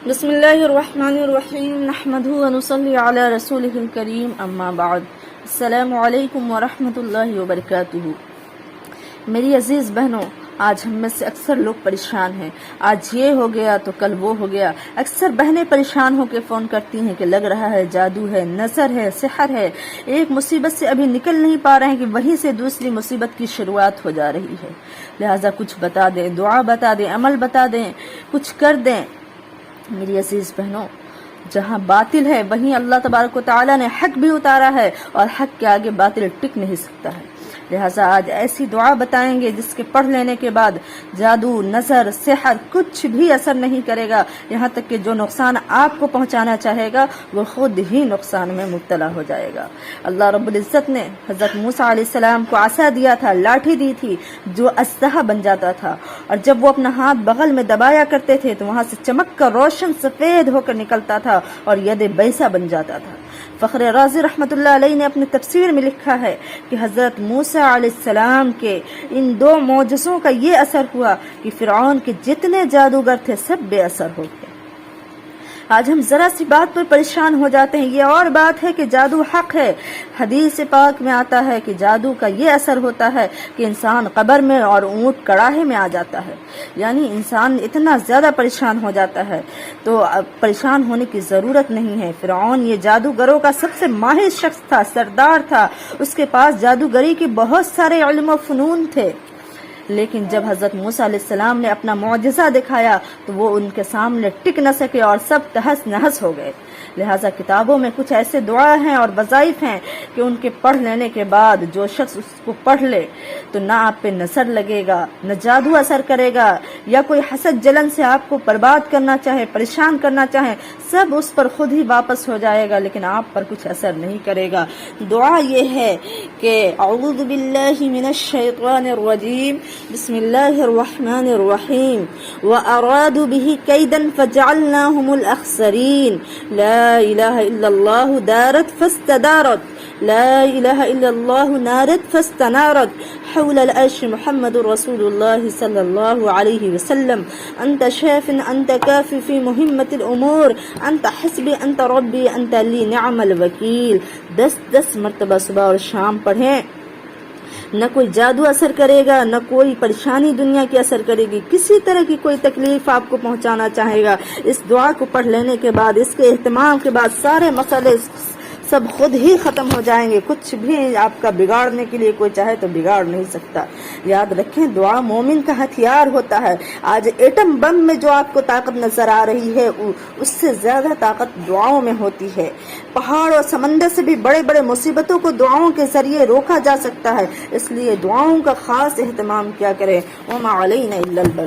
بسم اللہ الرحمن الرحیم نحمدہ ونصلی علی رسولہ الکریم اما بعد السلام علیکم ورحمۃ اللہ وبرکاتہ۔ میری عزیز بہنوں، آج ہم میں سے اکثر لوگ پریشان ہیں، آج یہ ہو گیا تو کل وہ ہو گیا۔ اکثر بہنیں پریشان ہو کے فون کرتی ہیں کہ لگ رہا ہے جادو ہے، نظر ہے، سحر ہے، ایک مصیبت سے ابھی نکل نہیں پا رہے ہیں کہ وہیں سے دوسری مصیبت کی شروعات ہو جا رہی ہے۔ لہٰذا کچھ بتا دیں، دعا بتا دیں، عمل بتا دیں، کچھ کر دیں۔ میری عزیز بہنوں، جہاں باطل ہے وہیں اللہ تبارک و تعالیٰ نے حق بھی اتارا ہے، اور حق کے آگے باطل ٹک نہیں سکتا ہے۔ لہٰذا آج ایسی دعا بتائیں گے جس کے پڑھ لینے کے بعد جادو، نظر، سحر کچھ بھی اثر نہیں کرے گا، یہاں تک کہ جو نقصان آپ کو پہنچانا چاہے گا وہ خود ہی نقصان میں مبتلا ہو جائے گا۔ اللہ رب العزت نے حضرت موسیٰ علیہ السلام کو عصا دیا تھا، لاٹھی دی تھی جو اسلحہ بن جاتا تھا، اور جب وہ اپنا ہاتھ بغل میں دبایا کرتے تھے تو وہاں سے چمک کر روشن سفید ہو کر نکلتا تھا اور ید بیسا بن جاتا تھا۔ فخر رازی رحمۃ اللہ علیہ نے اپنی تفسیر میں لکھا ہے کہ حضرت موسیٰ علیہ السلام کے ان دو معجزوں کا یہ اثر ہوا کہ فرعون کے جتنے جادوگر تھے سب بے اثر ہو گئے۔ آج ہم ذرا سی بات پر پریشان ہو جاتے ہیں، یہ اور بات ہے کہ جادو حق ہے۔ حدیث پاک میں آتا ہے کہ جادو کا یہ اثر ہوتا ہے کہ انسان قبر میں اور اونٹ کڑاہے میں آ جاتا ہے، یعنی انسان اتنا زیادہ پریشان ہو جاتا ہے، تو پریشان ہونے کی ضرورت نہیں ہے۔ فرعون یہ جادوگروں کا سب سے ماہر شخص تھا، سردار تھا، اس کے پاس جادوگری کے بہت سارے علم و فنون تھے، لیکن جب حضرت موسیٰ علیہ السلام نے اپنا معجزہ دکھایا تو وہ ان کے سامنے ٹک نہ سکے اور سب تہس نہس ہو گئے۔ لہٰذا کتابوں میں کچھ ایسے دعا ہیں اور وظائف ہیں کہ ان کے پڑھ لینے کے بعد جو شخص اس کو پڑھ لے تو نہ آپ پہ نظر لگے گا، نہ جادو اثر کرے گا، یا کوئی حسد جلن سے آپ کو برباد کرنا چاہے، پریشان کرنا چاہے، سب اس پر خود ہی واپس ہو جائے گا، لیکن آپ پر کچھ اثر نہیں کرے گا۔ دعا یہ ہے کہ اعوذ باللہ من الشیطان الرجیم، بسم اللہ الرحمن الرحیم، وَأَرَادُوا بِهِ كَيْدًا فَجَعَلْنَاهُمُ الْأَخْسَرِينَ لا الہ الا اللہ دارت فاستدارت، لا الہ الا اللہ نارت فاستنارت، حول العرش محمد رسول اللہ صلی اللہ علیہ وسلم، انت شاف انت کاف فی مہمت الامور، انت حسبی انت ربی انت لی نعم الوکیل۔ 10 مرتبہ صبح اور شام پڑھیں، نہ کوئی جادو اثر کرے گا، نہ کوئی پریشانی دنیا کی اثر کرے گی، کسی طرح کی کوئی تکلیف آپ کو پہنچانا چاہے گا۔ اس دعا کو پڑھ لینے کے بعد، اس کے اہتمام کے بعد سارے مسئلے سب خود ہی ختم ہو جائیں گے۔ کچھ بھی آپ کا بگاڑنے کے لیے کوئی چاہے تو بگاڑ نہیں سکتا۔ یاد رکھیں، دعا مومن کا ہتھیار ہوتا ہے۔ آج ایٹم بم میں جو آپ کو طاقت نظر آ رہی ہے اس سے زیادہ طاقت دعاؤں میں ہوتی ہے۔ پہاڑ اور سمندر سے بھی بڑے بڑے مصیبتوں کو دعاؤں کے ذریعے روکا جا سکتا ہے، اس لیے دعاؤں کا خاص اہتمام کیا کریں۔ وما علینا الا البلاغ۔